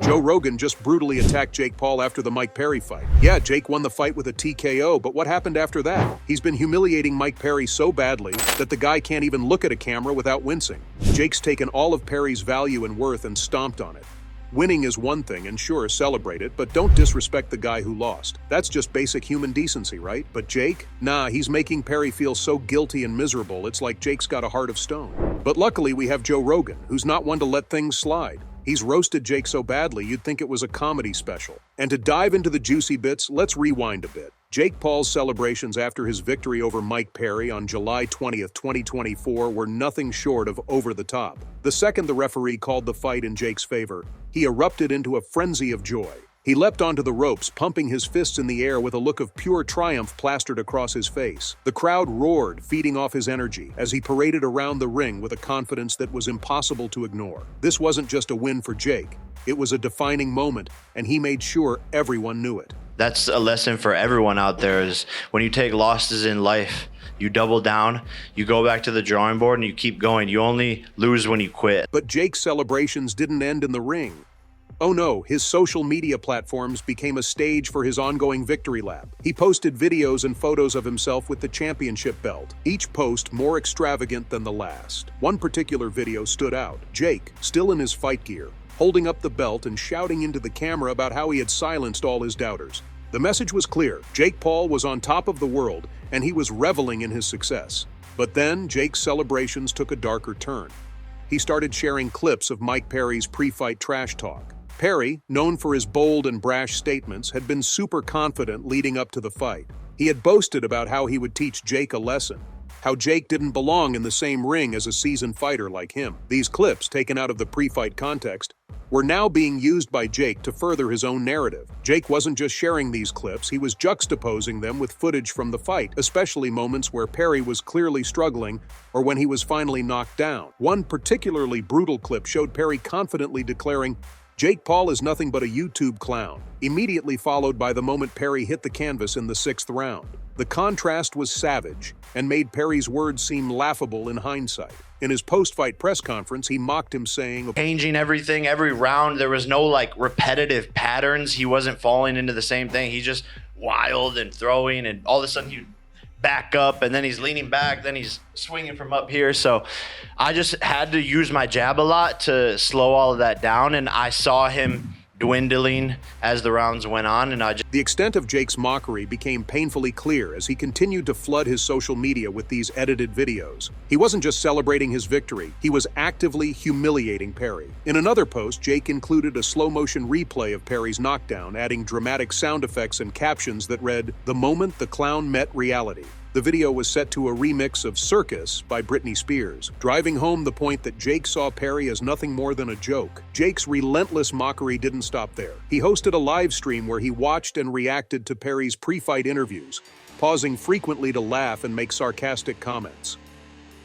Joe Rogan just brutally attacked Jake Paul after the Mike Perry fight. Yeah, Jake won the fight with a TKO, but what happened after that? He's been humiliating Mike Perry so badly that the guy can't even look at a camera without wincing. Jake's taken all of Perry's value and worth and stomped on it. Winning is one thing, and sure, celebrate it, but don't disrespect the guy who lost. That's just basic human decency, right? But Jake? Nah, he's making Perry feel so guilty and miserable, it's like Jake's got a heart of stone. But luckily, we have Joe Rogan, who's not one to let things slide. He's roasted Jake so badly, you'd think it was a comedy special. And to dive into the juicy bits, let's rewind a bit. Jake Paul's celebrations after his victory over Mike Perry on July 20th, 2024 were nothing short of over the top. The second the referee called the fight in Jake's favor, he erupted into a frenzy of joy. He leapt onto the ropes, pumping his fists in the air with a look of pure triumph plastered across his face. The crowd roared, feeding off his energy, as he paraded around the ring with a confidence that was impossible to ignore. This wasn't just a win for Jake. It was a defining moment, and he made sure everyone knew it. That's a lesson for everyone out there, is when you take losses in life, you double down, you go back to the drawing board, and you keep going. You only lose when you quit. But Jake's celebrations didn't end in the ring. Oh no, his social media platforms became a stage for his ongoing victory lap. He posted videos and photos of himself with the championship belt, each post more extravagant than the last. One particular video stood out. Jake, still in his fight gear, holding up the belt and shouting into the camera about how he had silenced all his doubters. The message was clear. Jake Paul was on top of the world, and he was reveling in his success. But then, Jake's celebrations took a darker turn. He started sharing clips of Mike Perry's pre-fight trash talk. Perry, known for his bold and brash statements, had been super confident leading up to the fight. He had boasted about how he would teach Jake a lesson, how Jake didn't belong in the same ring as a seasoned fighter like him. These clips, taken out of the pre-fight context, were now being used by Jake to further his own narrative. Jake wasn't just sharing these clips, he was juxtaposing them with footage from the fight, especially moments where Perry was clearly struggling or when he was finally knocked down. One particularly brutal clip showed Perry confidently declaring, "Jake Paul is nothing but a YouTube clown," immediately followed by the moment Perry hit the canvas in the 6th round. The contrast was savage and made Perry's words seem laughable in hindsight. In his post-fight press conference, he mocked him, saying, Changing everything every round. There was no repetitive patterns. He wasn't falling into the same thing. He's just wild and throwing, and all of a sudden he back up, and then he's leaning back, then he's swinging from up here. So I just had to use my jab a lot to slow all of that down, and I saw him dwindling as the rounds went on, and The extent of Jake's mockery became painfully clear as he continued to flood his social media with these edited videos. He wasn't just celebrating his victory, he was actively humiliating Perry. In another post, Jake included a slow-motion replay of Perry's knockdown, adding dramatic sound effects and captions that read, "The moment the clown met reality." The video was set to a remix of Circus by Britney Spears, driving home the point that Jake saw Perry as nothing more than a joke. Jake's relentless mockery didn't stop there. He hosted a live stream where he watched and reacted to Perry's pre-fight interviews, pausing frequently to laugh and make sarcastic comments.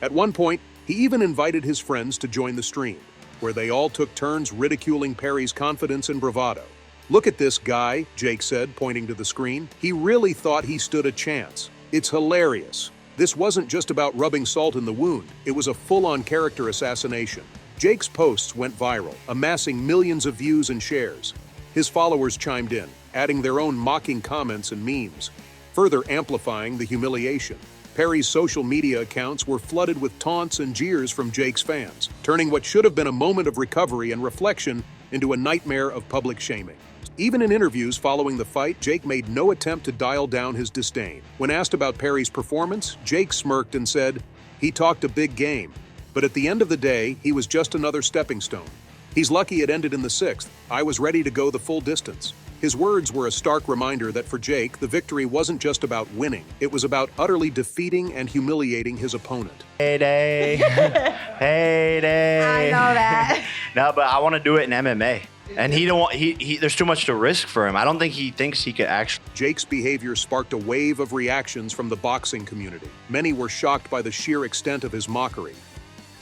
At one point, he even invited his friends to join the stream, where they all took turns ridiculing Perry's confidence and bravado. "Look at this guy," Jake said, pointing to the screen. "He really thought he stood a chance. It's hilarious." This wasn't just about rubbing salt in the wound, it was a full-on character assassination. Jake's posts went viral, amassing millions of views and shares. His followers chimed in, adding their own mocking comments and memes, further amplifying the humiliation. Perry's social media accounts were flooded with taunts and jeers from Jake's fans, turning what should have been a moment of recovery and reflection into a nightmare of public shaming. Even in interviews following the fight, Jake made no attempt to dial down his disdain. When asked about Perry's performance, Jake smirked and said, "He talked a big game, but at the end of the day, he was just another stepping stone. He's lucky it ended in the 6th. I was ready to go the full distance." His words were a stark reminder that for Jake, the victory wasn't just about winning. It was about utterly defeating and humiliating his opponent. Heyday. Heyday. I know that. No, but I want to do it in MMA. And there's too much to risk for him. I don't think he thinks he could actually. Jake's behavior sparked a wave of reactions from the boxing community. Many were shocked by the sheer extent of his mockery.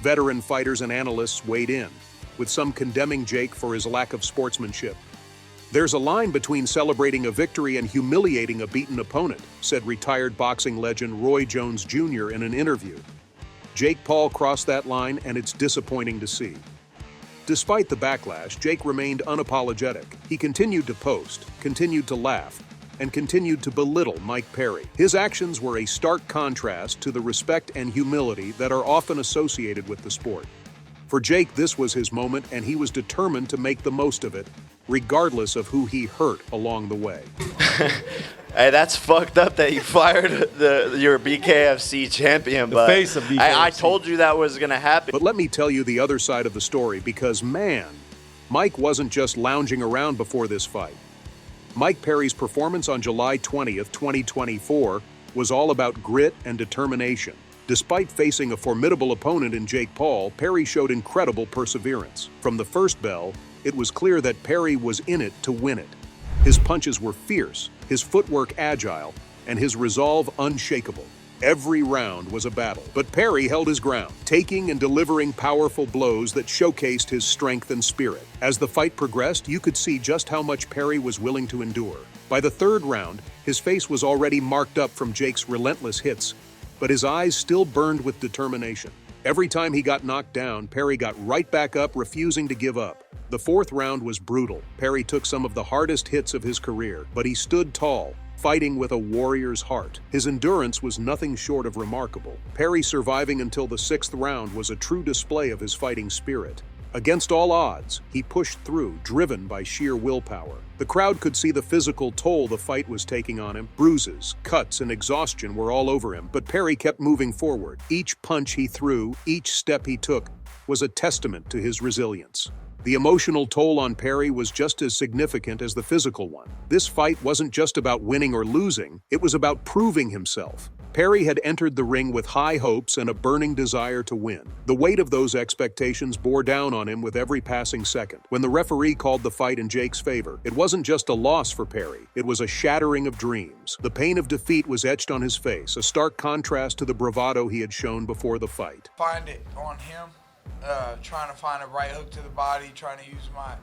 Veteran fighters and analysts weighed in, with some condemning Jake for his lack of sportsmanship. "There's a line between celebrating a victory and humiliating a beaten opponent," said retired boxing legend Roy Jones Jr. in an interview. Jake Paul crossed that line, and it's disappointing to see. Despite the backlash, Jake remained unapologetic. He continued to post, continued to laugh, and continued to belittle Mike Perry. His actions were a stark contrast to the respect and humility that are often associated with the sport. For Jake, this was his moment, and he was determined to make the most of it, regardless of who he hurt along the way. Hey, that's fucked up that you fired your BKFC champion, but face of BKFC. I told you that was going to happen. But let me tell you the other side of the story, because man, Mike wasn't just lounging around before this fight. Mike Perry's performance on July 20th, 2024 was all about grit and determination. Despite facing a formidable opponent in Jake Paul, Perry showed incredible perseverance. From the first bell, it was clear that Perry was in it to win it. His punches were fierce, his footwork agile, and his resolve unshakable. Every round was a battle, but Perry held his ground, taking and delivering powerful blows that showcased his strength and spirit. As the fight progressed, you could see just how much Perry was willing to endure. By the third round, his face was already marked up from Jake's relentless hits, but his eyes still burned with determination. Every time he got knocked down, Perry got right back up, refusing to give up. The fourth round was brutal. Perry took some of the hardest hits of his career, but he stood tall, fighting with a warrior's heart. His endurance was nothing short of remarkable. Perry surviving until the sixth round was a true display of his fighting spirit. Against all odds, he pushed through, driven by sheer willpower. The crowd could see the physical toll the fight was taking on him. Bruises, cuts, and exhaustion were all over him, but Perry kept moving forward. Each punch he threw, each step he took, was a testament to his resilience. The emotional toll on Perry was just as significant as the physical one. This fight wasn't just about winning or losing, it was about proving himself. Perry had entered the ring with high hopes and a burning desire to win. The weight of those expectations bore down on him with every passing second. When the referee called the fight in Jake's favor, it wasn't just a loss for Perry, it was a shattering of dreams. The pain of defeat was etched on his face, a stark contrast to the bravado he had shown before the fight. Find it on him. Trying to find a right hook to the body, trying to use my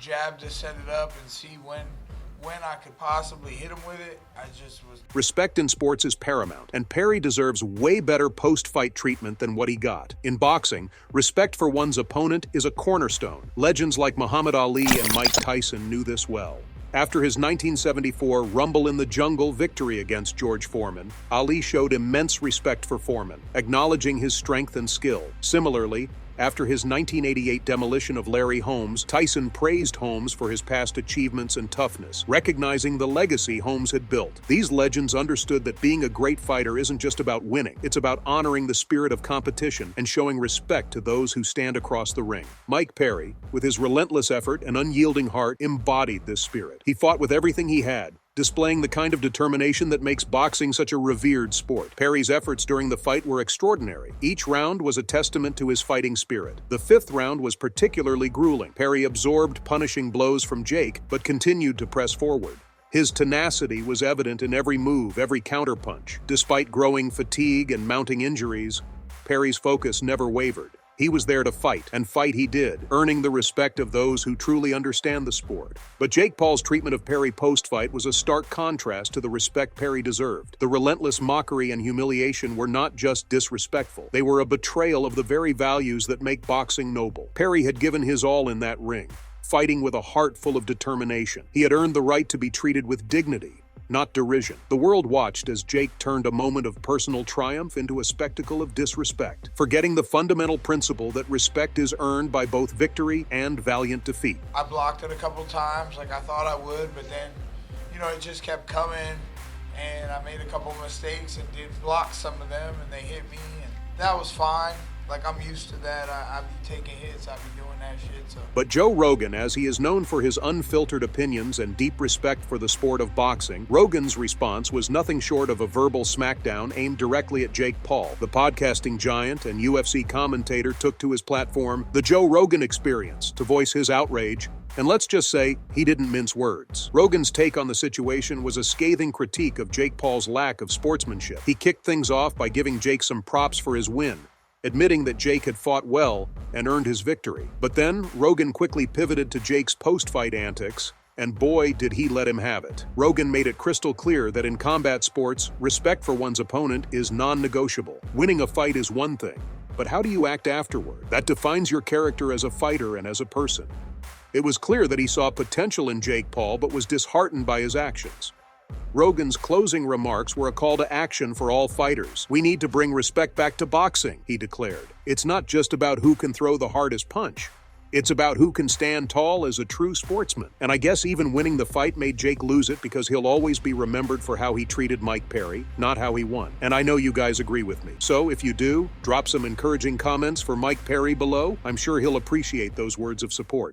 jab to set it up and see when I could possibly hit him with it. I just was... Respect in sports is paramount, and Perry deserves way better post-fight treatment than what he got. In boxing, respect for one's opponent is a cornerstone. Legends like Muhammad Ali and Mike Tyson knew this well. After his 1974 Rumble in the Jungle victory against George Foreman, Ali showed immense respect for Foreman, acknowledging his strength and skill. Similarly, after his 1988 demolition of Larry Holmes, Tyson praised Holmes for his past achievements and toughness, recognizing the legacy Holmes had built. These legends understood that being a great fighter isn't just about winning, it's about honoring the spirit of competition and showing respect to those who stand across the ring. Mike Perry, with his relentless effort and unyielding heart, embodied this spirit. He fought with everything he had, displaying the kind of determination that makes boxing such a revered sport. Perry's efforts during the fight were extraordinary. Each round was a testament to his fighting spirit. The fifth round was particularly grueling. Perry absorbed punishing blows from Jake, but continued to press forward. His tenacity was evident in every move, every counterpunch. Despite growing fatigue and mounting injuries, Perry's focus never wavered. He was there to fight, and fight he did, earning the respect of those who truly understand the sport. But Jake Paul's treatment of Perry post-fight was a stark contrast to the respect Perry deserved. The relentless mockery and humiliation were not just disrespectful. They were a betrayal of the very values that make boxing noble. Perry had given his all in that ring, fighting with a heart full of determination. He had earned the right to be treated with dignity, not derision. The world watched as Jake turned a moment of personal triumph into a spectacle of disrespect, forgetting the fundamental principle that respect is earned by both victory and valiant defeat. I blocked it a couple times like I thought I would, but then, it just kept coming, and I made a couple mistakes and did block some of them, and they hit me, and that was fine. Like, I'm used to that. I be taking hits. I be doing that shit. So. But Joe Rogan, as he is known for his unfiltered opinions and deep respect for the sport of boxing, Rogan's response was nothing short of a verbal smackdown aimed directly at Jake Paul. The podcasting giant and UFC commentator took to his platform, The Joe Rogan Experience, to voice his outrage. And let's just say, he didn't mince words. Rogan's take on the situation was a scathing critique of Jake Paul's lack of sportsmanship. He kicked things off by giving Jake some props for his win, admitting that Jake had fought well and earned his victory. But then, Rogan quickly pivoted to Jake's post-fight antics, and boy, did he let him have it. Rogan made it crystal clear that in combat sports, respect for one's opponent is non-negotiable. Winning a fight is one thing, But how do you act afterward? That defines your character as a fighter and as a person. It was clear that he saw potential in Jake Paul but was disheartened by his actions. Rogan's closing remarks were a call to action for all fighters. "We need to bring respect back to boxing," he declared. "It's not just about who can throw the hardest punch. It's about who can stand tall as a true sportsman." And I guess even winning the fight made Jake lose it, because he'll always be remembered for how he treated Mike Perry, not how he won. And I know you guys agree with me. So if you do, drop some encouraging comments for Mike Perry below. I'm sure he'll appreciate those words of support.